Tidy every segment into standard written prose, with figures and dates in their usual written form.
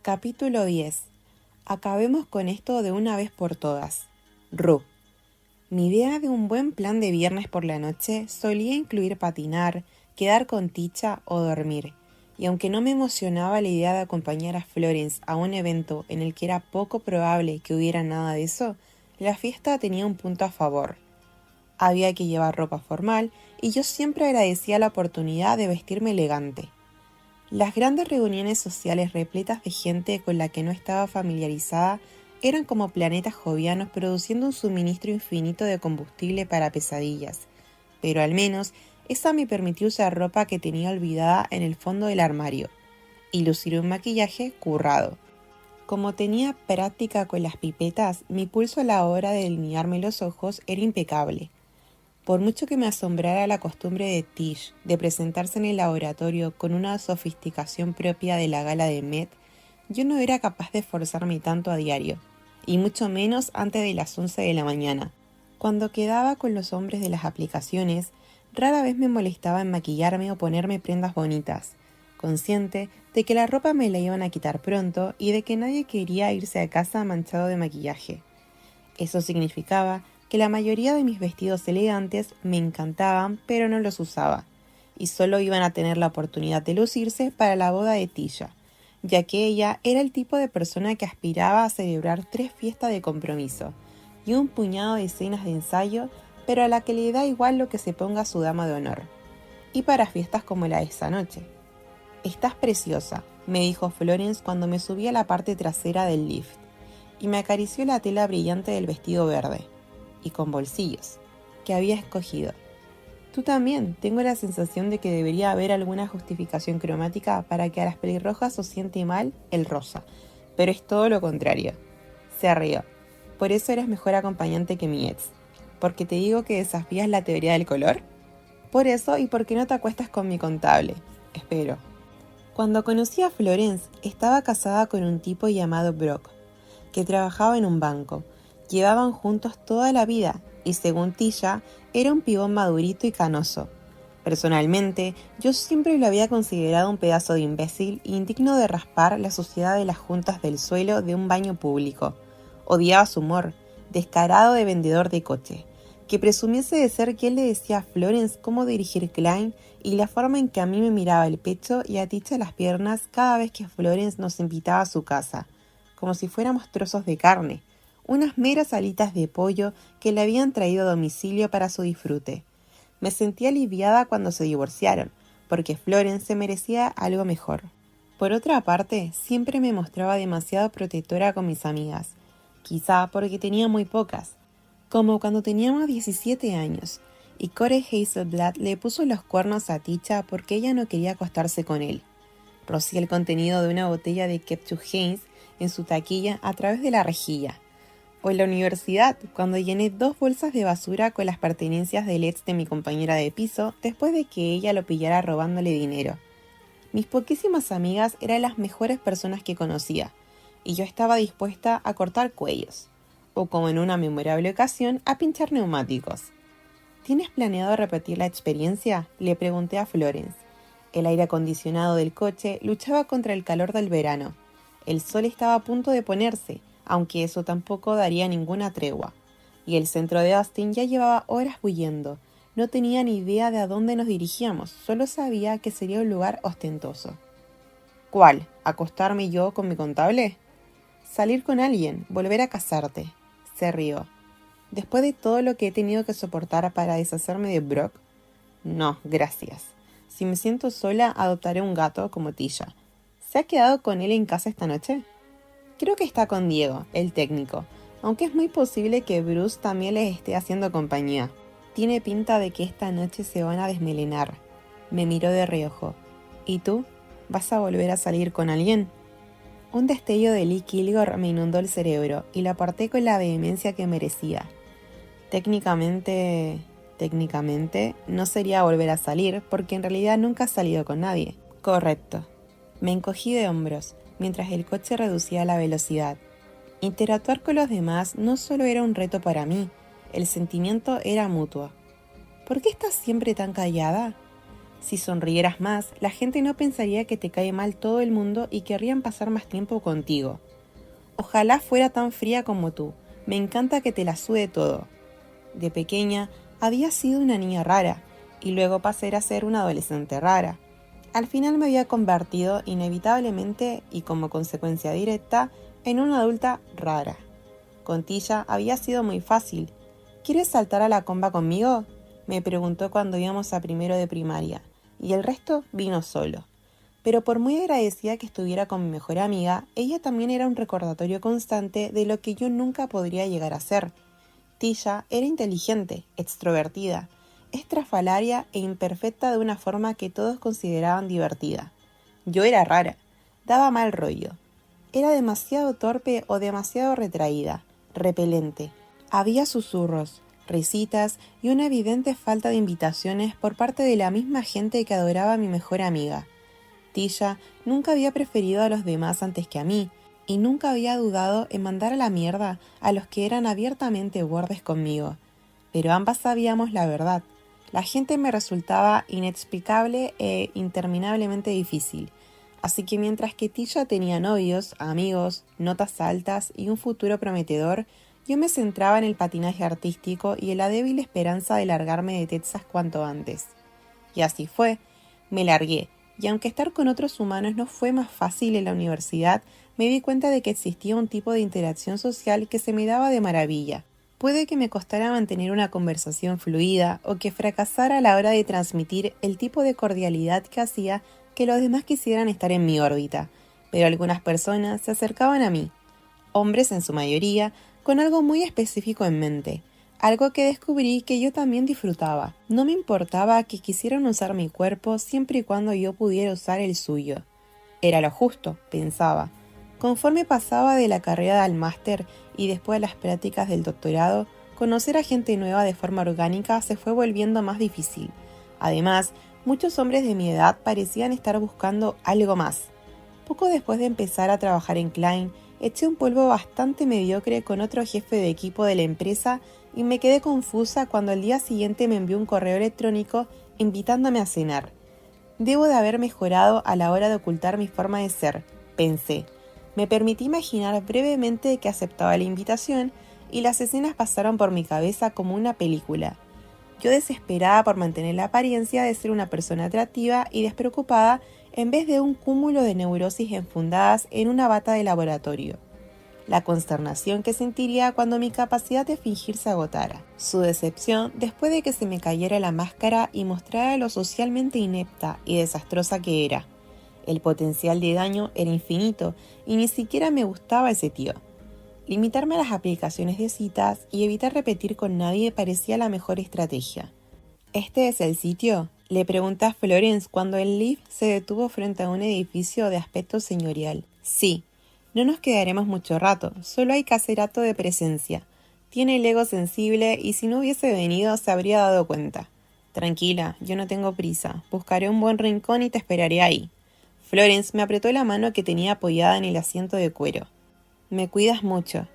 Capítulo 10. Acabemos con esto de una vez por todas. Ru. Mi idea de un buen plan de viernes por la noche solía incluir patinar, quedar con Ticha o dormir. Y aunque no me emocionaba la idea de acompañar a Florence a un evento en el que era poco probable que hubiera nada de eso, la fiesta tenía un punto a favor. Había que llevar ropa formal y yo siempre agradecía la oportunidad de vestirme elegante. Las grandes reuniones sociales repletas de gente con la que no estaba familiarizada eran como planetas jovianos produciendo un suministro infinito de combustible para pesadillas, pero al menos esa me permitió usar ropa que tenía olvidada en el fondo del armario y lucir un maquillaje currado. Como tenía práctica con las pipetas, mi pulso a la hora de delinearme los ojos era impecable. Por mucho que me asombrara la costumbre de Tish de presentarse en el laboratorio con una sofisticación propia de la gala de Met, yo no era capaz de esforzarme tanto a diario, y mucho menos antes de las 11 de la mañana. Cuando quedaba con los hombres de las aplicaciones, rara vez me molestaba en maquillarme o ponerme prendas bonitas, consciente de que la ropa me la iban a quitar pronto y de que nadie quería irse a casa manchado de maquillaje. Eso significaba que la mayoría de mis vestidos elegantes me encantaban, pero no los usaba, y solo iban a tener la oportunidad de lucirse para la boda de Tisha, ya que ella era el tipo de persona que aspiraba a celebrar 3 fiestas de compromiso y un puñado de cenas de ensayo, pero a la que le da igual lo que se ponga su dama de honor. Y para fiestas como la de esa noche. «Estás preciosa», me dijo Florence cuando me subí a la parte trasera del lift, y me acarició la tela brillante del vestido verde, y con bolsillos, que había escogido. Tú también, tengo la sensación de que debería haber alguna justificación cromática para que a las pelirrojas os siente mal el rosa, pero es todo lo contrario. Se rió. Por eso eres mejor acompañante que mi ex. ¿Porque te digo que desafías la teoría del color? Por eso y porque no te acuestas con mi contable. Espero. Cuando conocí a Florence, estaba casada con un tipo llamado Brock, que trabajaba en un banco. Llevaban juntos toda la vida y según Tisha, era un pibón madurito y canoso. Personalmente, yo siempre lo había considerado un pedazo de imbécil indigno de raspar la suciedad de las juntas del suelo de un baño público. Odiaba su humor, descarado de vendedor de coche, que presumiese de ser quien le decía a Florence cómo dirigir Klein y la forma en que a mí me miraba el pecho y a Tisha las piernas cada vez que Florence nos invitaba a su casa, como si fuéramos trozos de carne, unas meras alitas de pollo que le habían traído a domicilio para su disfrute. Me sentí aliviada cuando se divorciaron, porque Florence se merecía algo mejor. Por otra parte, siempre me mostraba demasiado protectora con mis amigas, quizá porque tenía muy pocas, como cuando teníamos 17 años, y Corey Hazelblatt le puso los cuernos a Tisha porque ella no quería acostarse con él. Rocié el contenido de una botella de Ketchup Heinz en su taquilla a través de la rejilla. O en la universidad, cuando llené 2 bolsas de basura con las pertenencias del ex de mi compañera de piso después de que ella lo pillara robándole dinero. Mis poquísimas amigas eran las mejores personas que conocía, y yo estaba dispuesta a cortar cuellos, o como en una memorable ocasión, a pinchar neumáticos. ¿Tienes planeado repetir la experiencia?, le pregunté a Florence. El aire acondicionado del coche luchaba contra el calor del verano. El sol estaba a punto de ponerse, aunque eso tampoco daría ninguna tregua. Y el centro de Austin ya llevaba horas bulliendo. No tenía ni idea de a dónde nos dirigíamos, solo sabía que sería un lugar ostentoso. ¿Cuál? ¿Acostarme yo con mi contable? Salir con alguien, volver a casarte. Se rió. ¿Después de todo lo que he tenido que soportar para deshacerme de Brock? No, gracias. Si me siento sola, adoptaré un gato como Tisha. ¿Se ha quedado con él en casa esta noche? Creo que está con Diego, el técnico, aunque es muy posible que Bruce también les esté haciendo compañía. Tiene pinta de que esta noche se van a desmelenar. Me miró de reojo. ¿Y tú? ¿Vas a volver a salir con alguien? Un destello de Lee Kilgore me inundó el cerebro y lo aparté con la vehemencia que merecía. Técnicamente, no sería volver a salir porque en realidad nunca he salido con nadie. Correcto. Me encogí de hombros mientras el coche reducía la velocidad. Interactuar con los demás no solo era un reto para mí, el sentimiento era mutuo. ¿Por qué estás siempre tan callada? Si sonrieras más, la gente no pensaría que te cae mal todo el mundo y querrían pasar más tiempo contigo. Ojalá fuera tan fría como tú. Me encanta que te la sude todo. De pequeña, había sido una niña rara, y luego pasé a ser una adolescente rara. Al final me había convertido inevitablemente, y como consecuencia directa, en una adulta rara. Con Tilla había sido muy fácil. ¿Quieres saltar a la comba conmigo?, me preguntó cuando íbamos a primero de primaria, y el resto vino solo. Pero por muy agradecida que estuviera con mi mejor amiga, ella también era un recordatorio constante de lo que yo nunca podría llegar a ser. Tilla era inteligente, extrovertida, estrafalaria e imperfecta de una forma que todos consideraban divertida. Yo era rara, daba mal rollo. Era demasiado torpe o demasiado retraída, repelente. Había susurros, risitas y una evidente falta de invitaciones por parte de la misma gente que adoraba a mi mejor amiga. Tilla nunca había preferido a los demás antes que a mí, y nunca había dudado en mandar a la mierda a los que eran abiertamente bordes conmigo. Pero ambas sabíamos la verdad. La gente me resultaba inexplicable e interminablemente difícil. Así que mientras que Tilla tenía novios, amigos, notas altas y un futuro prometedor, yo me centraba en el patinaje artístico y en la débil esperanza de largarme de Texas cuanto antes. Y así fue. Me largué. Y aunque estar con otros humanos no fue más fácil en la universidad, me di cuenta de que existía un tipo de interacción social que se me daba de maravilla. Puede que me costara mantener una conversación fluida o que fracasara a la hora de transmitir el tipo de cordialidad que hacía que los demás quisieran estar en mi órbita, pero algunas personas se acercaban a mí, hombres en su mayoría, con algo muy específico en mente. Algo que descubrí que yo también disfrutaba. No me importaba que quisieran usar mi cuerpo siempre y cuando yo pudiera usar el suyo. Era lo justo, pensaba. Conforme pasaba de la carrera al máster y después de las prácticas del doctorado, conocer a gente nueva de forma orgánica se fue volviendo más difícil. Además, muchos hombres de mi edad parecían estar buscando algo más. Poco después de empezar a trabajar en Klein, eché un polvo bastante mediocre con otro jefe de equipo de la empresa y me quedé confusa cuando al día siguiente me envió un correo electrónico invitándome a cenar. Debo de haber mejorado a la hora de ocultar mi forma de ser, pensé. Me permití imaginar brevemente que aceptaba la invitación y las escenas pasaron por mi cabeza como una película. Yo desesperada por mantener la apariencia de ser una persona atractiva y despreocupada en vez de un cúmulo de neurosis enfundadas en una bata de laboratorio. La consternación que sentiría cuando mi capacidad de fingir se agotara. Su decepción después de que se me cayera la máscara y mostrara lo socialmente inepta y desastrosa que era. El potencial de daño era infinito y ni siquiera me gustaba ese tío. Limitarme a las aplicaciones de citas y evitar repetir con nadie parecía la mejor estrategia. ¿Este es el sitio?, le pregunté a Florence cuando el lift se detuvo frente a un edificio de aspecto señorial. Sí. No nos quedaremos mucho rato, solo hay que hacer acto de presencia. Tiene el ego sensible y si no hubiese venido se habría dado cuenta. Tranquila, yo no tengo prisa. Buscaré un buen rincón y te esperaré ahí. Florence me apretó la mano que tenía apoyada en el asiento de cuero. Me cuidas mucho.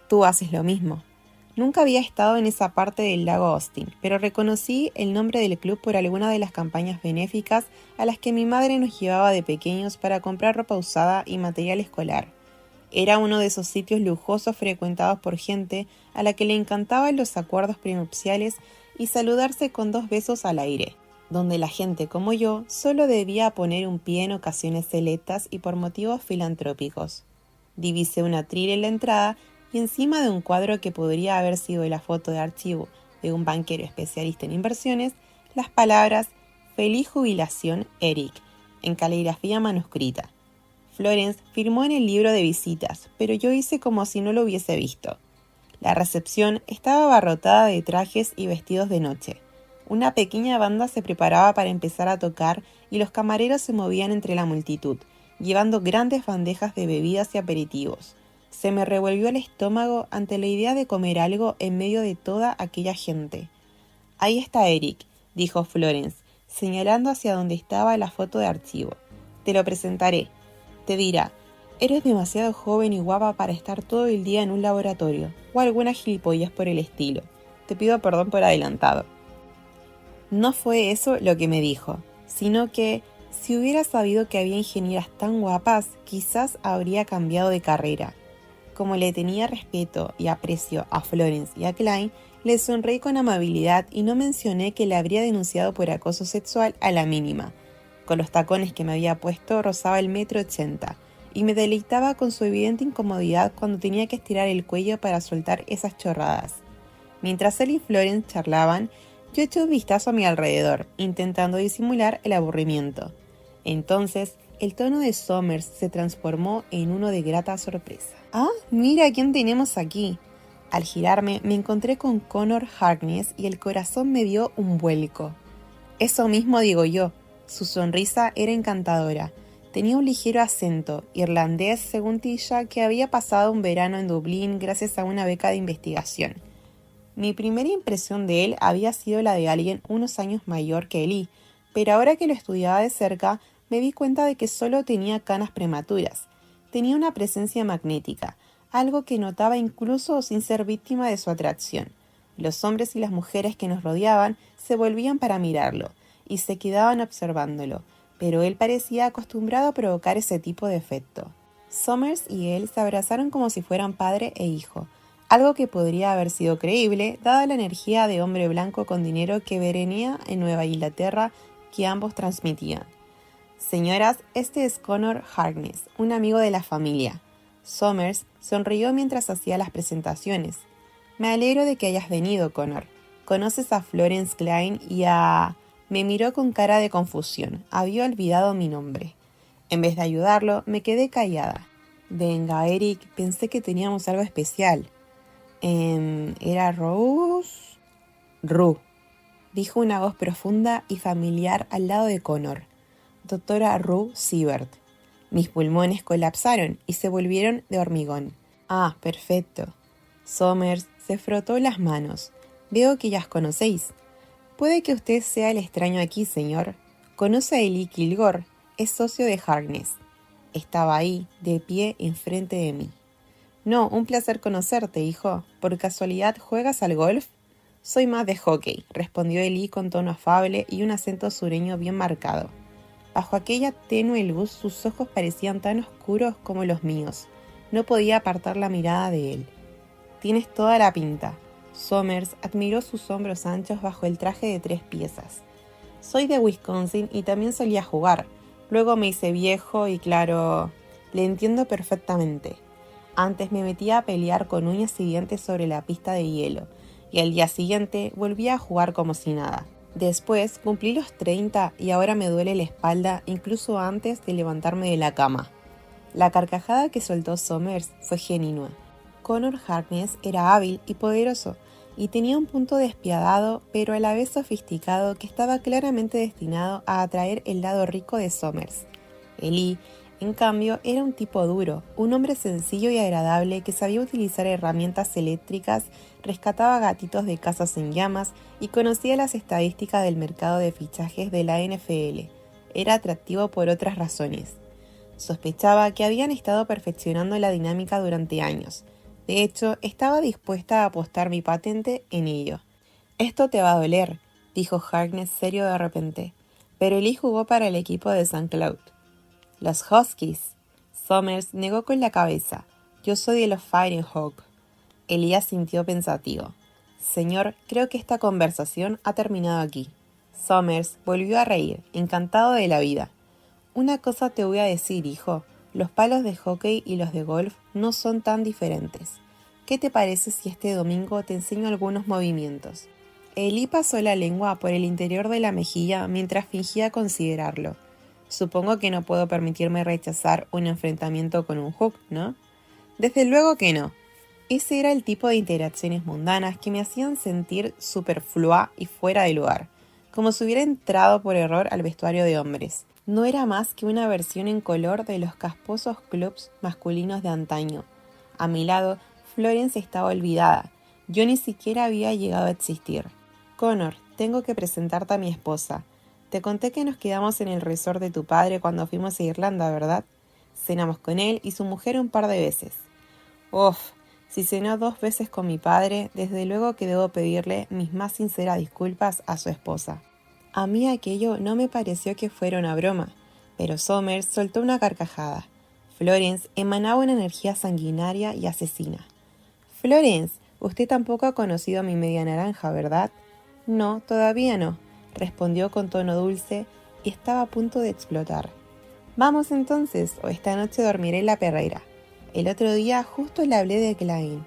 Tú haces lo mismo. Nunca había estado en esa parte del lago Austin, pero reconocí el nombre del club por alguna de las campañas benéficas a las que mi madre nos llevaba de pequeños para comprar ropa usada y material escolar. Era uno de esos sitios lujosos frecuentados por gente a la que le encantaban los acuerdos prenupciales y saludarse con 2 besos al aire, donde la gente como yo solo debía poner un pie en ocasiones selectas y por motivos filantrópicos. Divisé un atril en la entrada y encima de un cuadro que podría haber sido la foto de archivo de un banquero especialista en inversiones, las palabras «Feliz jubilación, Eric», en caligrafía manuscrita. Florence firmó en el libro de visitas, pero yo hice como si no lo hubiese visto. La recepción estaba abarrotada de trajes y vestidos de noche. Una pequeña banda se preparaba para empezar a tocar y los camareros se movían entre la multitud, llevando grandes bandejas de bebidas y aperitivos. Se me revolvió el estómago ante la idea de comer algo en medio de toda aquella gente. «Ahí está Eric», dijo Florence, señalando hacia donde estaba la foto de archivo. «Te lo presentaré. Te dirá, eres demasiado joven y guapa para estar todo el día en un laboratorio, o alguna gilipollas por el estilo. Te pido perdón por adelantado». No fue eso lo que me dijo. sino que si hubiera sabido que había ingenieras tan guapas, quizás habría cambiado de carrera. Como le tenía respeto y aprecio a Florence y a Klein, le sonreí con amabilidad y no mencioné que le habría denunciado por acoso sexual a la mínima. Con los tacones que me había puesto rozaba el 1,80 m y me deleitaba con su evidente incomodidad cuando tenía que estirar el cuello para soltar esas chorradas. Mientras él y Florence charlaban, yo eché un vistazo a mi alrededor, intentando disimular el aburrimiento. Entonces, el tono de Somers se transformó en uno de grata sorpresa. ¡Ah, mira quién tenemos aquí! Al girarme, me encontré con Connor Harkness y el corazón me dio un vuelco. Eso mismo digo yo. Su sonrisa era encantadora. Tenía un ligero acento, irlandés según Tisha, que había pasado un verano en Dublín gracias a una beca de investigación. Mi primera impresión de él había sido la de alguien unos años mayor que Ellie, pero ahora que lo estudiaba de cerca, me di cuenta de que solo tenía canas prematuras. Tenía una presencia magnética, algo que notaba incluso sin ser víctima de su atracción. Los hombres y las mujeres que nos rodeaban se volvían para mirarlo, y se quedaban observándolo, pero él parecía acostumbrado a provocar ese tipo de efecto. Somers y él se abrazaron como si fueran padre e hijo, algo que podría haber sido creíble, dada la energía de hombre blanco con dinero que veranea en Nueva Inglaterra que ambos transmitían. Señoras, este es Connor Harkness, un amigo de la familia. Somers sonrió mientras hacía las presentaciones. Me alegro de que hayas venido, Connor. ¿Conoces a Florence Klein y a...? Me miró con cara de confusión. Había olvidado mi nombre. En vez de ayudarlo, me quedé callada. Venga, Eric, pensé que teníamos algo especial. ¿Era Rose? Rue, dijo una voz profunda y familiar al lado de Connor. Doctora Rue Siebert. Mis pulmones colapsaron y se volvieron de hormigón. Ah, perfecto. Somers se frotó las manos. Veo que ya os conocéis. Puede que usted sea el extraño aquí, señor. Conoce a Ellie Kilgore, es socio de Harkness. Estaba ahí, de pie, enfrente de mí. No, un placer conocerte, hijo. ¿Por casualidad juegas al golf? Soy más de hockey, respondió Ellie con tono afable y un acento sureño bien marcado. Bajo aquella tenue luz sus ojos parecían tan oscuros como los míos. No podía apartar la mirada de él. Tienes toda la pinta. Somers admiró sus hombros anchos bajo el traje de 3 piezas. Soy de Wisconsin y también solía jugar. Luego me hice viejo y claro, le entiendo perfectamente. Antes me metía a pelear con uñas y dientes sobre la pista de hielo, y al día siguiente volvía a jugar como si nada. Después cumplí los 30 y ahora me duele la espalda incluso antes de levantarme de la cama. La carcajada que soltó Somers fue genuina. Connor Harkness era hábil y poderoso, y tenía un punto despiadado pero a la vez sofisticado que estaba claramente destinado a atraer el lado rico de Somers. Ellie, en cambio, era un tipo duro, un hombre sencillo y agradable que sabía utilizar herramientas eléctricas, rescataba gatitos de casas en llamas y conocía las estadísticas del mercado de fichajes de la NFL. Era atractivo por otras razones. Sospechaba que habían estado perfeccionando la dinámica durante años. De hecho, estaba dispuesta a apostar mi patente en ello. «Esto te va a doler», dijo Harkness serio de repente, pero Ellie jugó para el equipo de St. Cloud. «Los Huskies». Somers negó con la cabeza. «Yo soy de los Fighting Hawks». Elías sintió pensativo. «Señor, creo que esta conversación ha terminado aquí». Somers volvió a reír, encantado de la vida. «Una cosa te voy a decir, hijo. Los palos de hockey y los de golf no son tan diferentes. ¿Qué te parece si este domingo te enseño algunos movimientos?» Ellie pasó la lengua por el interior de la mejilla mientras fingía considerarlo. «Supongo que no puedo permitirme rechazar un enfrentamiento con un hook, ¿no?» «Desde luego que no». Ese era el tipo de interacciones mundanas que me hacían sentir superflua y fuera de lugar, como si hubiera entrado por error al vestuario de hombres. No era más que una versión en color de los casposos clubs masculinos de antaño. A mi lado, Florence estaba olvidada. Yo ni siquiera había llegado a existir. «Connor, tengo que presentarte a mi esposa. Te conté que nos quedamos en el resort de tu padre cuando fuimos a Irlanda, ¿verdad? Cenamos con él y su mujer un par de veces». «Uf, si cenó 2 veces con mi padre, desde luego que debo pedirle mis más sinceras disculpas a su esposa». A mí aquello no me pareció que fuera una broma, pero Somers soltó una carcajada. Florence emanaba una energía sanguinaria y asesina. «Florence, usted tampoco ha conocido a mi media naranja, ¿verdad?» «No, todavía no», respondió con tono dulce y estaba a punto de explotar. «Vamos entonces, o esta noche dormiré en la perrera. El otro día justo le hablé de Klein».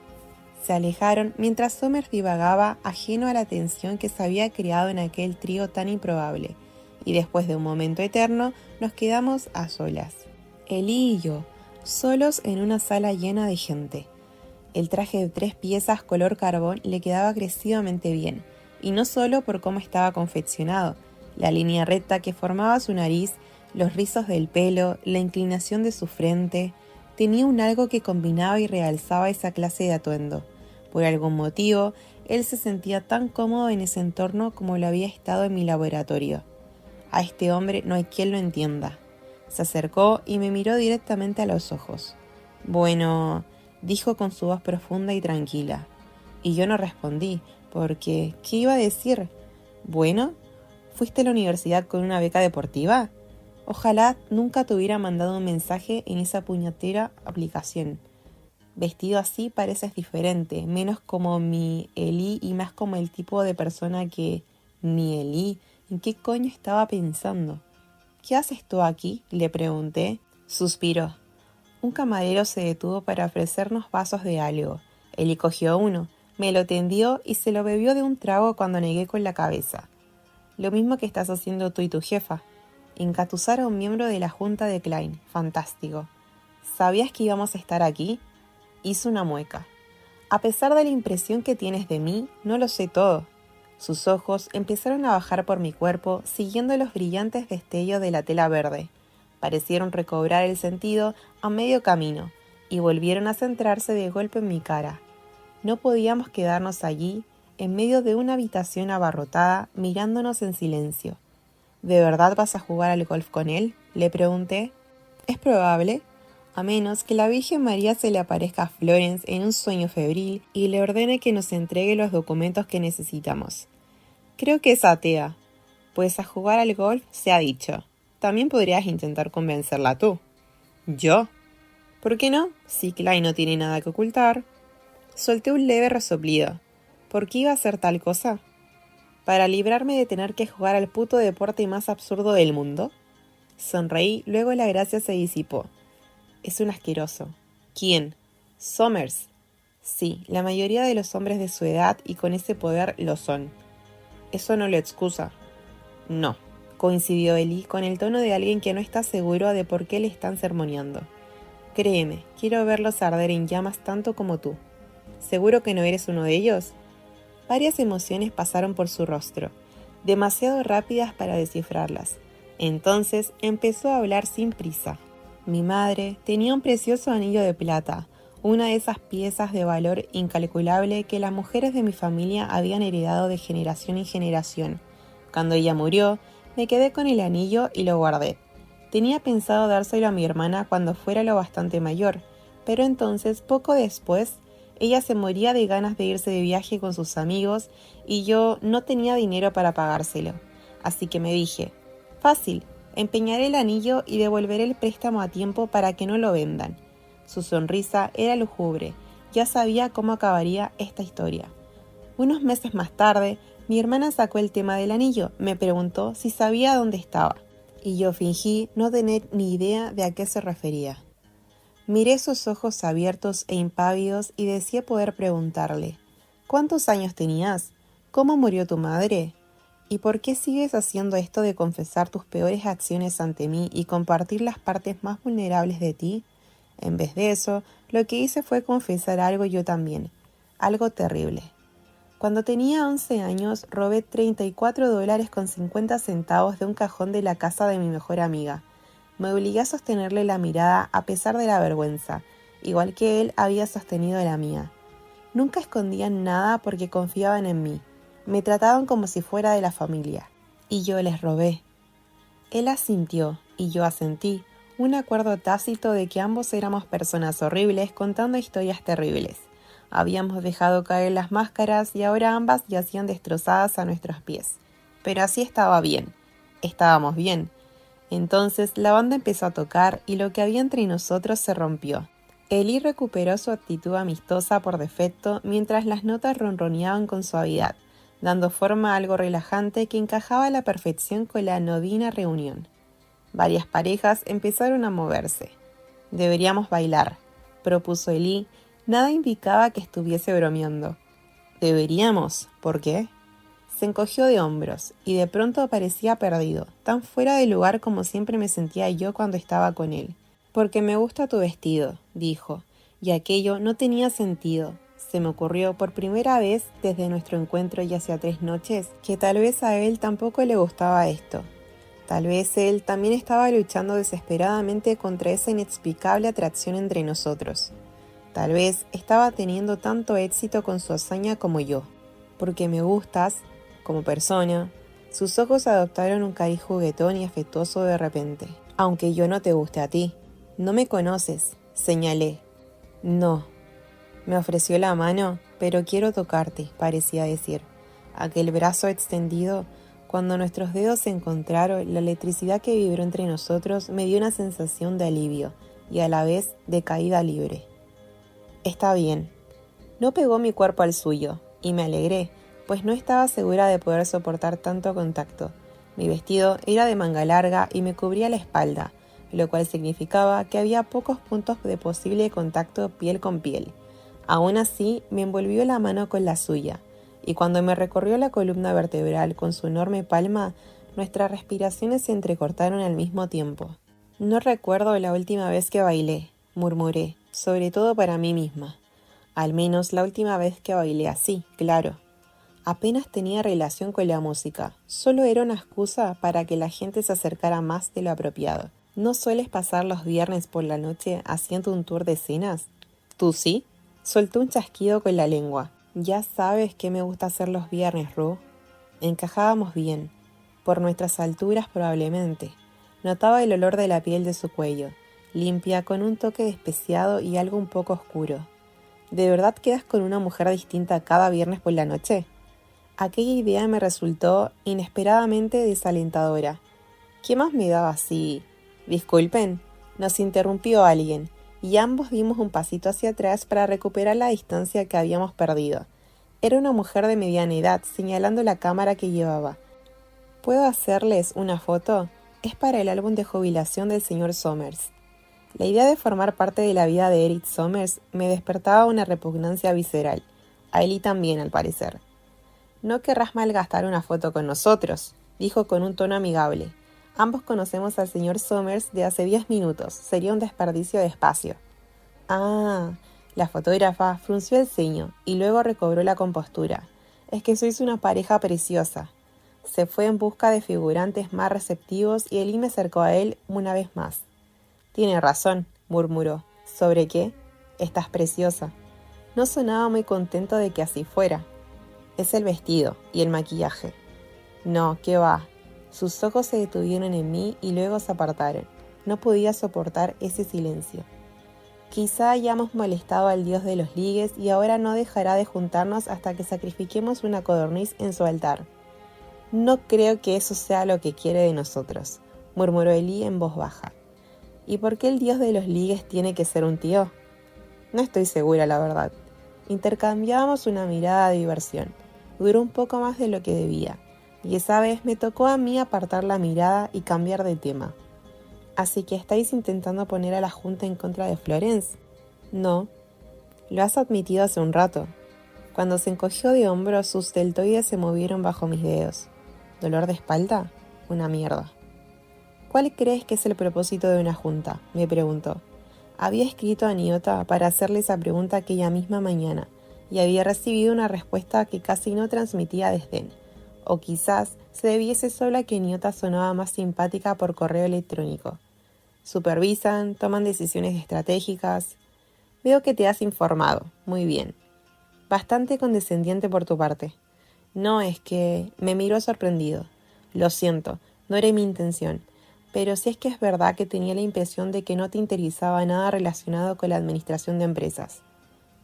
Se alejaron mientras Somers divagaba, ajeno a la tensión que se había creado en aquel trío tan improbable, y después de un momento eterno nos quedamos a solas. Elí y yo, solos en una sala llena de gente. El traje de 3 piezas color carbón le quedaba agresivamente bien, y no solo por cómo estaba confeccionado, la línea recta que formaba su nariz, los rizos del pelo, la inclinación de su frente, tenía un algo que combinaba y realzaba esa clase de atuendo. Por algún motivo, él se sentía tan cómodo en ese entorno como lo había estado en mi laboratorio. A este hombre no hay quien lo entienda. Se acercó y me miró directamente a los ojos. «Bueno», dijo con su voz profunda y tranquila. Y yo no respondí, porque ¿qué iba a decir? «¿Bueno? ¿Fuiste a la universidad con una beca deportiva?» Ojalá nunca te hubiera mandado un mensaje en esa puñetera aplicación. Vestido así pareces diferente, menos como mi Elí y más como el tipo de persona que... Mi Elí, ¿en qué coño estaba pensando? «¿Qué haces tú aquí?», le pregunté. Suspiró. Un camarero se detuvo para ofrecernos vasos de algo. Elí cogió uno, me lo tendió y se lo bebió de un trago cuando negué con la cabeza. «Lo mismo que estás haciendo tú y tu jefa. Engatusar a un miembro de la junta de Klein. Fantástico. ¿Sabías que íbamos a estar aquí?» Hizo una mueca. «A pesar de la impresión que tienes de mí, no lo sé todo». Sus ojos empezaron a bajar por mi cuerpo, siguiendo los brillantes destellos de la tela verde. Parecieron recobrar el sentido a medio camino, y volvieron a centrarse de golpe en mi cara. No podíamos quedarnos allí, en medio de una habitación abarrotada, mirándonos en silencio. «¿De verdad vas a jugar al golf con él?», le pregunté. «Es probable, a menos que la Virgen María se le aparezca a Florence en un sueño febril y le ordene que nos entregue los documentos que necesitamos. Creo que es atea. Pues a jugar al golf se ha dicho. También podrías intentar convencerla tú». «¿Yo? ¿Por qué no? Si Klein no tiene nada que ocultar». Solté un leve resoplido. ¿Por qué iba a hacer tal cosa? ¿Para librarme de tener que jugar al puto deporte más absurdo del mundo? Sonreí, luego la gracia se disipó. «Es un asqueroso». «¿Quién?» «Somers». «Sí, la mayoría de los hombres de su edad y con ese poder lo son». «Eso no lo excusa». «No», coincidió Elí con el tono de alguien que no está seguro de por qué le están sermoneando. «Créeme, quiero verlos arder en llamas tanto como tú». «¿Seguro que no eres uno de ellos?» Varias emociones pasaron por su rostro, demasiado rápidas para descifrarlas. Entonces empezó a hablar sin prisa. «Mi madre tenía un precioso anillo de plata, una de esas piezas de valor incalculable que las mujeres de mi familia habían heredado de generación en generación. Cuando ella murió, me quedé con el anillo y lo guardé. Tenía pensado dárselo a mi hermana cuando fuera lo bastante mayor, pero entonces, poco después, ella se moría de ganas de irse de viaje con sus amigos y yo no tenía dinero para pagárselo. Así que me dije, fácil, empeñaré el anillo y devolveré el préstamo a tiempo para que no lo vendan». Su sonrisa era lúgubre. Ya sabía cómo acabaría esta historia. Unos meses más tarde, mi hermana sacó el tema del anillo. Me preguntó si sabía dónde estaba, y yo fingí no tener ni idea de a qué se refería. Miré sus ojos abiertos e impávidos y deseé poder preguntarle, «¿Cuántos años tenías? ¿Cómo murió tu madre? ¿Y por qué sigues haciendo esto de confesar tus peores acciones ante mí y compartir las partes más vulnerables de ti?» En vez de eso, lo que hice fue confesar algo yo también, algo terrible. Cuando tenía 11 años, robé $34.50 de un cajón de la casa de mi mejor amiga. Me obligué a sostenerle la mirada a pesar de la vergüenza, igual que él había sostenido la mía. Nunca escondían nada porque confiaban en mí. Me trataban como si fuera de la familia. Y yo les robé. Él asintió, y yo asentí. Un acuerdo tácito de que ambos éramos personas horribles contando historias terribles. Habíamos dejado caer las máscaras y ahora ambas yacían destrozadas a nuestros pies. pero así estaba bien. Estábamos bien. Entonces la banda empezó a tocar y lo que había entre nosotros se rompió. Eli recuperó su actitud amistosa por defecto mientras las notas ronroneaban con suavidad, dando forma a algo relajante que encajaba a la perfección con la anodina reunión. Varias parejas empezaron a moverse. «Deberíamos bailar», propuso Eli. Nada indicaba que estuviese bromeando. «¿Deberíamos? ¿Por qué?». Se encogió de hombros y de pronto parecía perdido, tan fuera de lugar como siempre me sentía yo cuando estaba con él. «Porque me gusta tu vestido», dijo, y aquello no tenía sentido. Se me ocurrió por primera vez desde nuestro encuentro y hacía 3 noches que tal vez a él tampoco le gustaba esto. Tal vez él también estaba luchando desesperadamente contra esa inexplicable atracción entre nosotros. Tal vez estaba teniendo tanto éxito con su hazaña como yo. «Porque me gustas, como persona». Sus ojos adoptaron un cariz juguetón y afectuoso de repente. «Aunque yo no te guste a ti». «No me conoces», señalé. «No». Me ofreció la mano, «pero quiero tocarte», parecía decir. Aquel brazo extendido, cuando nuestros dedos se encontraron, la electricidad que vibró entre nosotros me dio una sensación de alivio y a la vez de caída libre. «Está bien». No pegó mi cuerpo al suyo, y me alegré, pues no estaba segura de poder soportar tanto contacto. Mi vestido era de manga larga y me cubría la espalda, lo cual significaba que había pocos puntos de posible contacto piel con piel. Aún así, me envolvió la mano con la suya, y cuando me recorrió la columna vertebral con su enorme palma, nuestras respiraciones se entrecortaron al mismo tiempo. «No recuerdo la última vez que bailé», murmuré, sobre todo para mí misma. Al menos la última vez que bailé así, claro. Apenas tenía relación con la música, solo era una excusa para que la gente se acercara más de lo apropiado. ¿No sueles pasar los viernes por la noche haciendo un tour de cenas? ¿Tú sí? Soltó un chasquido con la lengua. «Ya sabes qué me gusta hacer los viernes, Ru». Encajábamos bien, por nuestras alturas probablemente. Notaba el olor de la piel de su cuello, limpia con un toque especiado y algo un poco oscuro. «¿De verdad quedas con una mujer distinta cada viernes por la noche?». Aquella idea me resultó inesperadamente desalentadora. ¿Qué más me daba si...? «Disculpen», nos interrumpió alguien, y ambos dimos un pasito hacia atrás para recuperar la distancia que habíamos perdido. Era una mujer de mediana edad, señalando la cámara que llevaba. «¿Puedo hacerles una foto? Es para el álbum de jubilación del señor Somers». La idea de formar parte de la vida de Eric Somers me despertaba una repugnancia visceral. A Eli también, al parecer. «No querrás malgastar una foto con nosotros», dijo con un tono amigable. «Ambos conocemos al señor Somers de hace 10 minutos. Sería un desperdicio de espacio». «Ah». La fotógrafa frunció el ceño y luego recobró la compostura. «Es que sois una pareja preciosa». Se fue en busca de figurantes más receptivos y Eli me acercó a él una vez más. «Tiene razón», murmuró. «¿Sobre qué?». «Estás preciosa». No sonaba muy contento de que así fuera. «Es el vestido y el maquillaje». «No, ¿qué va?». Sus ojos se detuvieron en mí y luego se apartaron. No podía soportar ese silencio. «Quizá hayamos molestado al dios de los ligues y ahora no dejará de juntarnos hasta que sacrifiquemos una codorniz en su altar». «No creo que eso sea lo que quiere de nosotros», murmuró Eli en voz baja. «¿Y por qué el dios de los ligues tiene que ser un tío?». «No estoy segura, la verdad». Intercambiábamos una mirada de diversión. Duró un poco más de lo que debía, y esa vez me tocó a mí apartar la mirada y cambiar de tema. «¿Así que estáis intentando poner a la Junta en contra de Florence?». «No». «Lo has admitido hace un rato». Cuando se encogió de hombros, sus deltoides se movieron bajo mis dedos. «¿Dolor de espalda?». «Una mierda». «¿Cuál crees que es el propósito de una junta?», me preguntó. Había escrito a Nyota para hacerle esa pregunta aquella misma mañana, y había recibido una respuesta que casi no transmitía desdén. O quizás se debiese solo a que Nyota sonaba más simpática por correo electrónico. «Supervisan, toman decisiones estratégicas». «Veo que te has informado. Muy bien». «Bastante condescendiente por tu parte». «No, es que...». Me miró sorprendido. «Lo siento, no era mi intención. Pero si es que es verdad que tenía la impresión de que no te interesaba nada relacionado con la administración de empresas».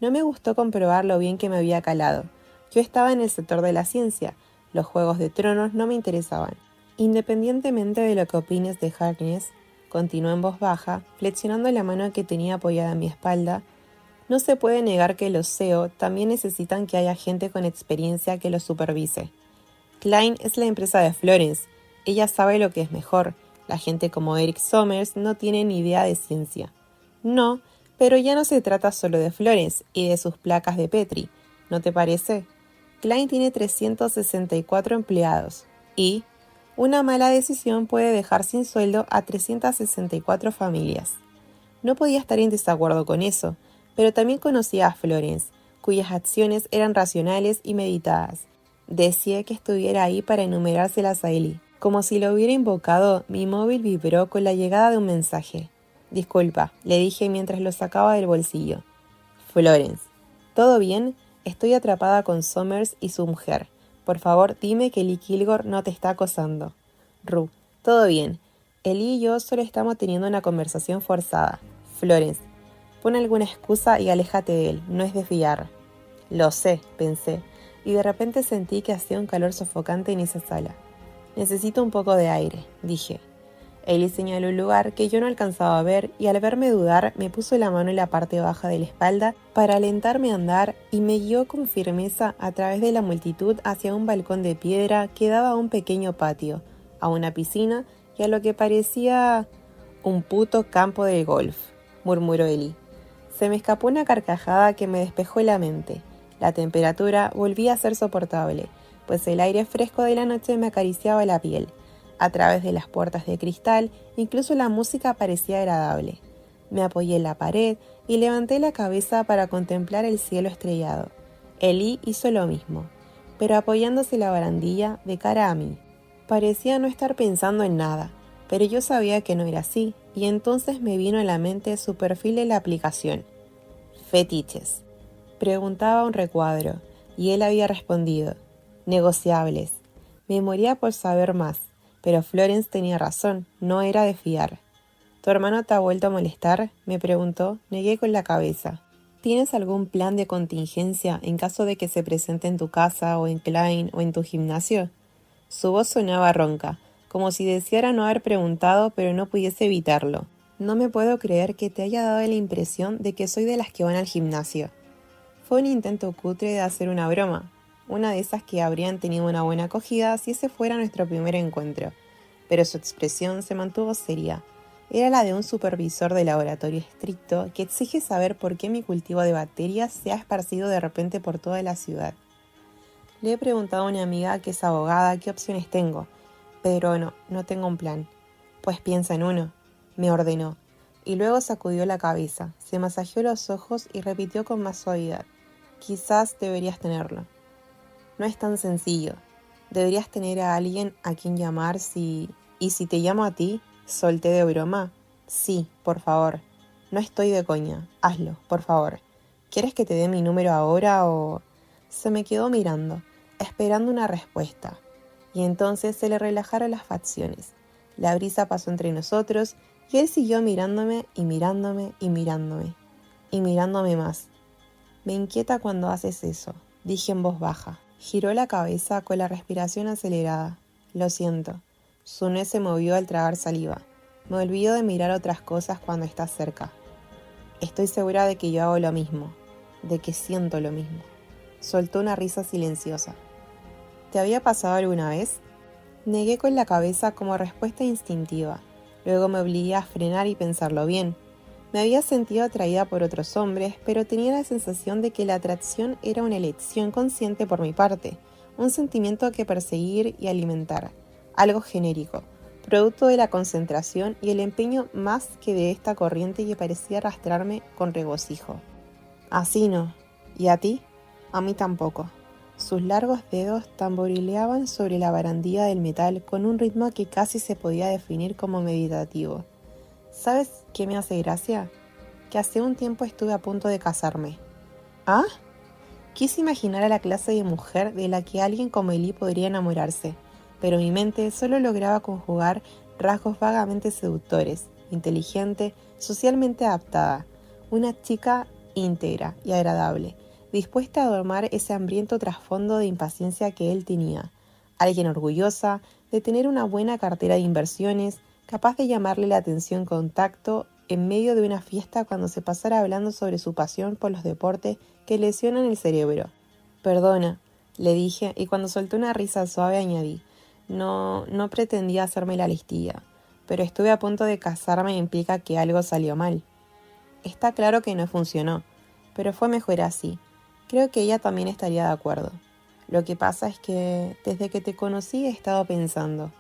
No me gustó comprobar lo bien que me había calado. Yo estaba en el sector de la ciencia, Los Juegos de Tronos no me interesaban. Independientemente de lo que opines de Harkness, continuó en voz baja, flexionando la mano que tenía apoyada en mi espalda, no se puede negar que los SEO también necesitan que haya gente con experiencia que los supervise. Klein es la empresa de Florence. Ella sabe lo que es mejor. La gente como Eric Sommers no tiene ni idea de ciencia. No, pero ya no se trata solo de Florence y de sus placas de Petri, ¿no te parece? Klein tiene 364 empleados y una mala decisión puede dejar sin sueldo a 364 familias. No podía estar en desacuerdo con eso, pero también conocía a Florence, cuyas acciones eran racionales y meditadas. Deseé que estuviera ahí para enumerárselas a Ellie. Como si lo hubiera invocado, mi móvil vibró con la llegada de un mensaje. «Disculpa», le dije mientras lo sacaba del bolsillo. «Florence, ¿todo bien? Estoy atrapada con Sommers y su mujer. Por favor, dime que Lee Kilgore no te está acosando». «Ru, todo bien. Ellie y yo solo estamos teniendo una conversación forzada. Florence, pon alguna excusa y aléjate de él, no es de fiar». «Lo sé», pensé, y de repente sentí que hacía un calor sofocante en esa sala. «Necesito un poco de aire», dije. Ellie señaló un lugar que yo no alcanzaba a ver y al verme dudar me puso la mano en la parte baja de la espalda para alentarme a andar y me guió con firmeza a través de la multitud hacia un balcón de piedra que daba a un pequeño patio, a una piscina y a lo que parecía un puto campo de golf, murmuró Ellie. Se me escapó una carcajada que me despejó la mente. La temperatura volvía a ser soportable, pues el aire fresco de la noche me acariciaba la piel. A través de las puertas de cristal, incluso la música parecía agradable. Me apoyé en la pared y levanté la cabeza para contemplar el cielo estrellado. Ellie hizo lo mismo, pero apoyándose la barandilla de cara a mí. Parecía no estar pensando en nada, pero yo sabía que no era así, y entonces me vino a la mente su perfil en la aplicación. «Fetiches», preguntaba un recuadro, y él había respondido: «Negociables». Me moría por saber más. Pero Florence tenía razón, no era de fiar. «¿Tu hermano te ha vuelto a molestar?», me preguntó. Negué con la cabeza. «¿Tienes algún plan de contingencia en caso de que se presente en tu casa o en Klein o en tu gimnasio?» Su voz sonaba ronca, como si deseara no haber preguntado pero no pudiese evitarlo. «No me puedo creer que te haya dado la impresión de que soy de las que van al gimnasio». Fue un intento cutre de hacer una broma. Una de esas que habrían tenido una buena acogida si ese fuera nuestro primer encuentro, pero su expresión se mantuvo seria. Era la de un supervisor de laboratorio estricto que exige saber por qué mi cultivo de bacterias se ha esparcido de repente por toda la ciudad. Le he preguntado a una amiga que es abogada qué opciones tengo, pero no tengo un plan. «Pues piensa en uno», me ordenó, y luego sacudió la cabeza, se masajeó los ojos y repitió con más suavidad: «Quizás deberías tenerlo». No es tan sencillo. Deberías tener a alguien a quien llamar si... ¿Y si te llamo a ti? ¿Solté de broma? Sí, por favor. No estoy de coña. Hazlo, por favor. ¿Quieres que te dé mi número ahora o...? Se me quedó mirando, esperando una respuesta. Y entonces se le relajaron las facciones. La brisa pasó entre nosotros y él siguió mirándome y mirándome y mirándome. Y mirándome más. «Me inquieta cuando haces eso», dije en voz baja. Giró la cabeza con la respiración acelerada. «Lo siento». Su nuez se movió al tragar saliva. «Me olvido de mirar otras cosas cuando estás cerca». «Estoy segura de que yo hago lo mismo, de que siento lo mismo». Soltó una risa silenciosa. «¿Te había pasado alguna vez?». Negué con la cabeza como respuesta instintiva. Luego me obligué a frenar y pensarlo bien. Me había sentido atraída por otros hombres, pero tenía la sensación de que la atracción era una elección consciente por mi parte, un sentimiento que perseguir y alimentar, algo genérico, producto de la concentración y el empeño más que de esta corriente que parecía arrastrarme con regocijo. «Así no. ¿Y a ti?». «A mí tampoco». Sus largos dedos tamborileaban sobre la barandilla del metal con un ritmo que casi se podía definir como meditativo. «¿Sabes qué me hace gracia? Que hace un tiempo estuve a punto de casarme». «¿Ah?». Quise imaginar a la clase de mujer de la que alguien como Ellie podría enamorarse, pero mi mente solo lograba conjugar rasgos vagamente seductores: inteligente, socialmente adaptada, una chica íntegra y agradable, dispuesta a domar ese hambriento trasfondo de impaciencia que él tenía, alguien orgullosa de tener una buena cartera de inversiones, capaz de llamarle la atención con tacto en medio de una fiesta cuando se pasara hablando sobre su pasión por los deportes que lesionan el cerebro. Perdona, le dije, y cuando soltó una risa suave añadí, no pretendía hacerme la listilla, pero estuve a punto de casarme implica que algo salió mal. Está claro que no funcionó, pero fue mejor así. Creo que ella también estaría de acuerdo. Lo que pasa es que desde que te conocí he estado pensando.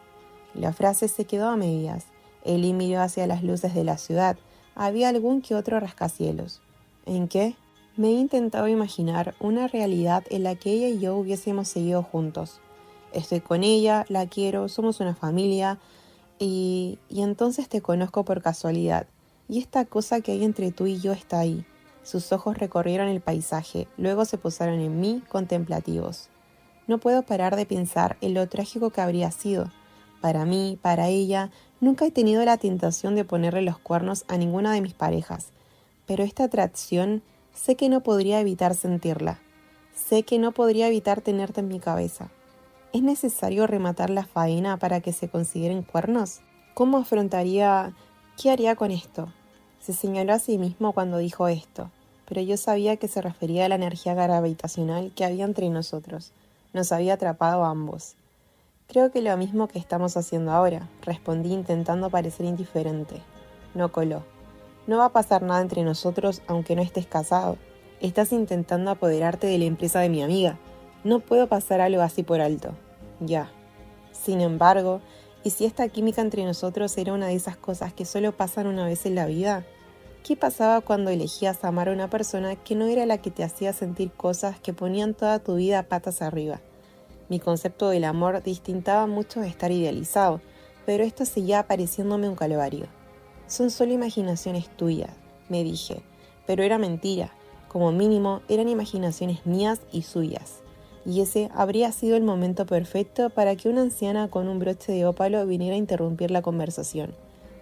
La frase se quedó a medias. Eli miró hacia las luces de la ciudad. Había algún que otro rascacielos. ¿En qué? Me he intentado imaginar una realidad en la que ella y yo hubiésemos seguido juntos. Estoy con ella, la quiero, somos una familia y entonces te conozco por casualidad. Y esta cosa que hay entre tú y yo está ahí. Sus ojos recorrieron el paisaje, luego se posaron en mí, contemplativos. No puedo parar de pensar en lo trágico que habría sido. Para mí, para ella, nunca he tenido la tentación de ponerle los cuernos a ninguna de mis parejas. Pero esta atracción, sé que no podría evitar sentirla. Sé que no podría evitar tenerte en mi cabeza. ¿Es necesario rematar la faena para que se consideren cuernos? ¿Cómo afrontaría? ¿Qué haría con esto? Se señaló a sí mismo cuando dijo esto, pero yo sabía que se refería a la energía gravitacional que había entre nosotros. Nos había atrapado a ambos. Creo que lo mismo que estamos haciendo ahora, respondí intentando parecer indiferente. No coló. No va a pasar nada entre nosotros aunque no estés casado. Estás intentando apoderarte de la empresa de mi amiga. No puedo pasar algo así por alto. Ya. Sin embargo, ¿y si esta química entre nosotros era una de esas cosas que solo pasan una vez en la vida? ¿Qué pasaba cuando elegías amar a una persona que no era la que te hacía sentir cosas que ponían toda tu vida patas arriba? Mi concepto del amor distintaba mucho de estar idealizado, pero esto seguía pareciéndome un calvario. Son solo imaginaciones tuyas, me dije, pero era mentira. Como mínimo, eran imaginaciones mías y suyas. Y ese habría sido el momento perfecto para que una anciana con un broche de ópalo viniera a interrumpir la conversación,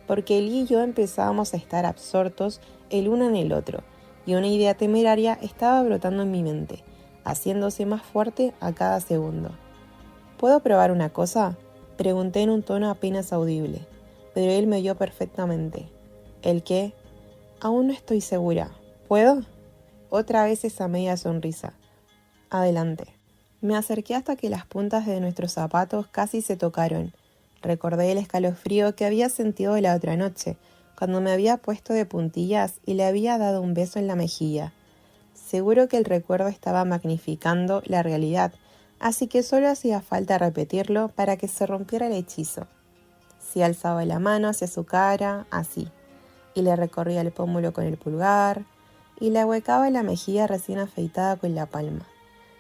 porque él y yo empezábamos a estar absortos el uno en el otro, y una idea temeraria estaba brotando en mi mente, haciéndose más fuerte a cada segundo. ¿Puedo probar una cosa?, pregunté en un tono apenas audible, pero él me oyó perfectamente. ¿El qué? Aún no estoy segura. ¿Puedo? Otra vez esa media sonrisa. Adelante. Me acerqué hasta que las puntas de nuestros zapatos casi se tocaron. Recordé el escalofrío que había sentido la otra noche, cuando me había puesto de puntillas y le había dado un beso en la mejilla. Seguro que el recuerdo estaba magnificando la realidad, así que solo hacía falta repetirlo para que se rompiera el hechizo. Si alzaba la mano hacia su cara, así, y le recorría el pómulo con el pulgar, y le ahuecaba la mejilla recién afeitada con la palma.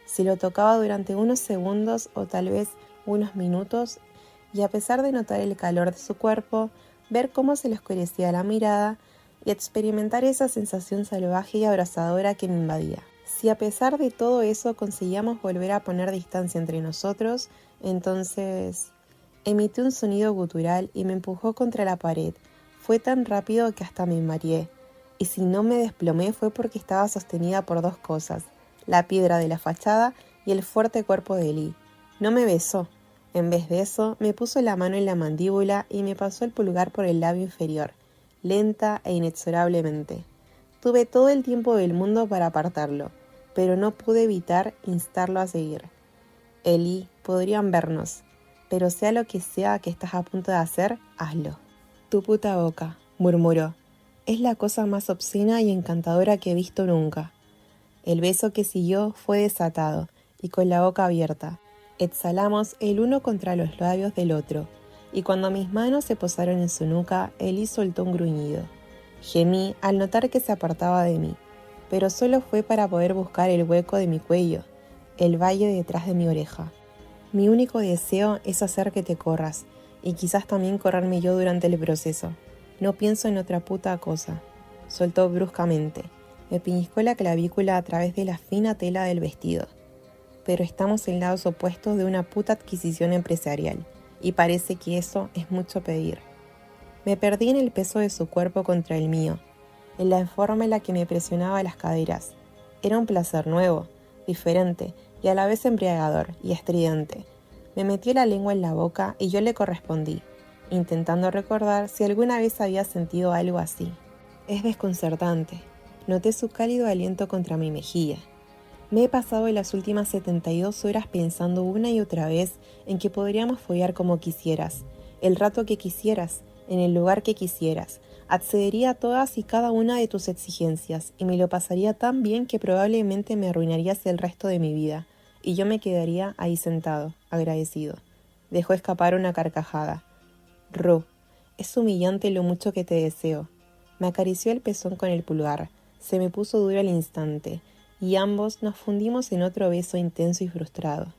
Si lo tocaba durante unos segundos o tal vez unos minutos, y a pesar de notar el calor de su cuerpo, ver cómo se le oscurecía la mirada y experimentar esa sensación salvaje y abrasadora que me invadía. Si a pesar de todo eso conseguíamos volver a poner distancia entre nosotros, entonces emití un sonido gutural y me empujó contra la pared. Fue tan rápido que hasta me mareé, y si no me desplomé fue porque estaba sostenida por dos cosas: la piedra de la fachada y el fuerte cuerpo de Lee. No me besó. En vez de eso, me puso la mano en la mandíbula y me pasó el pulgar por el labio inferior, lenta e inexorablemente. Tuve todo el tiempo del mundo para apartarlo, pero no pude evitar instarlo a seguir. Eli, podrían vernos, pero sea lo que sea que estás a punto de hacer, hazlo. Tu puta boca, murmuró. Es la cosa más obscena y encantadora que he visto nunca. El beso que siguió fue desatado y con la boca abierta. Exhalamos el uno contra los labios del otro, y cuando mis manos se posaron en su nuca, Eli soltó un gruñido. Gemí al notar que se apartaba de mí, pero solo fue para poder buscar el hueco de mi cuello, el valle detrás de mi oreja. Mi único deseo es hacer que te corras, y quizás también correrme yo durante el proceso. No pienso en otra puta cosa. Soltó bruscamente. Me pellizcó la clavícula a través de la fina tela del vestido. Pero estamos en lados opuestos de una puta adquisición empresarial, y parece que eso es mucho pedir. Me perdí en el peso de su cuerpo contra el mío, en la forma en la que me presionaba las caderas. Era un placer nuevo, diferente y a la vez embriagador y estridente. Me metió la lengua en la boca y yo le correspondí, intentando recordar si alguna vez había sentido algo así. Es desconcertante. Noté su cálido aliento contra mi mejilla. Me he pasado las últimas 72 horas pensando una y otra vez en que podríamos follar como quisieras, el rato que quisieras, en el lugar que quisieras. Accedería a todas y cada una de tus exigencias y me lo pasaría tan bien que probablemente me arruinarías el resto de mi vida y yo me quedaría ahí sentado, agradecido. Dejó escapar una carcajada. Ru, es humillante lo mucho que te deseo. Me acarició el pezón con el pulgar. Se me puso duro al instante, y ambos nos fundimos en otro beso intenso y frustrado,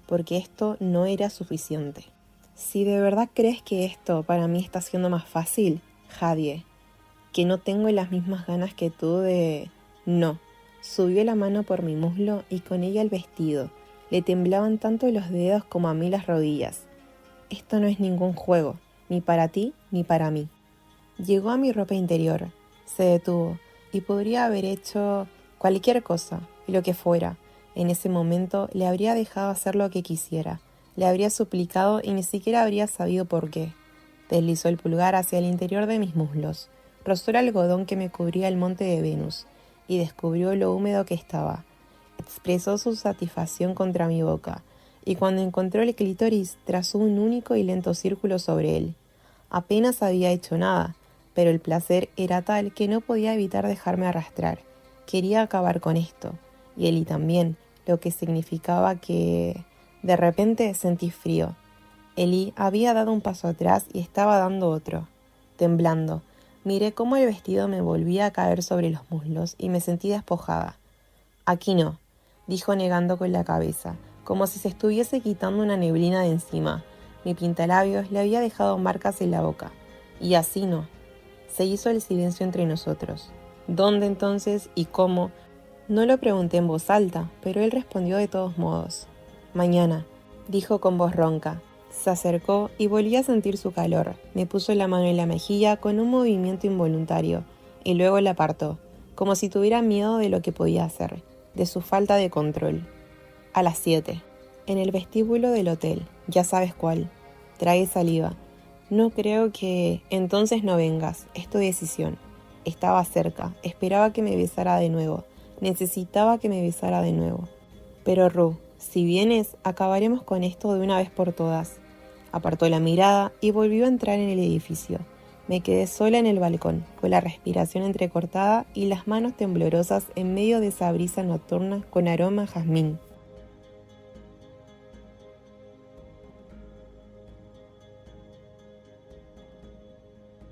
porque esto no era suficiente. Si de verdad crees que esto para mí está siendo más fácil, Jadie, que no tengo las mismas ganas que tú de... No. Subió la mano por mi muslo y con ella el vestido. Le temblaban tanto los dedos como a mí las rodillas. Esto no es ningún juego, ni para ti ni para mí. Llegó a mi ropa interior, se detuvo y podría haber hecho cualquier cosa, lo que fuera. En ese momento le habría dejado hacer lo que quisiera, le habría suplicado y ni siquiera habría sabido por qué. Deslizó el pulgar hacia el interior de mis muslos, rozó el algodón que me cubría el monte de Venus y descubrió lo húmedo que estaba. Expresó su satisfacción contra mi boca y cuando encontró el clítoris trazó un único y lento círculo sobre él. Apenas había hecho nada, pero el placer era tal que no podía evitar dejarme arrastrar. Quería acabar con esto, y Eli también, lo que significaba que... De repente sentí frío. Eli había dado un paso atrás y estaba dando otro. Temblando, miré cómo el vestido me volvía a caer sobre los muslos y me sentí despojada. Aquí no, dijo negando con la cabeza, como si se estuviese quitando una neblina de encima. Mi pintalabios le había dejado marcas en la boca. Y así no. Se hizo el silencio entre nosotros. ¿Dónde entonces y cómo? No lo pregunté en voz alta, pero él respondió de todos modos. Mañana, dijo con voz ronca. Se acercó y volví a sentir su calor. Me puso la mano en la mejilla con un movimiento involuntario y luego la apartó, como si tuviera miedo de lo que podía hacer, de su falta de control. A las 7, en el vestíbulo del hotel, ya sabes cuál. Tragué saliva. No creo que... Entonces no vengas, es tu decisión. Estaba cerca, esperaba que me besara de nuevo. Necesitaba que me besara de nuevo. Pero Ru, si vienes, acabaremos con esto de una vez por todas. Apartó la mirada y volvió a entrar en el edificio. Me quedé sola en el balcón, con la respiración entrecortada y las manos temblorosas en medio de esa brisa nocturna con aroma a jazmín.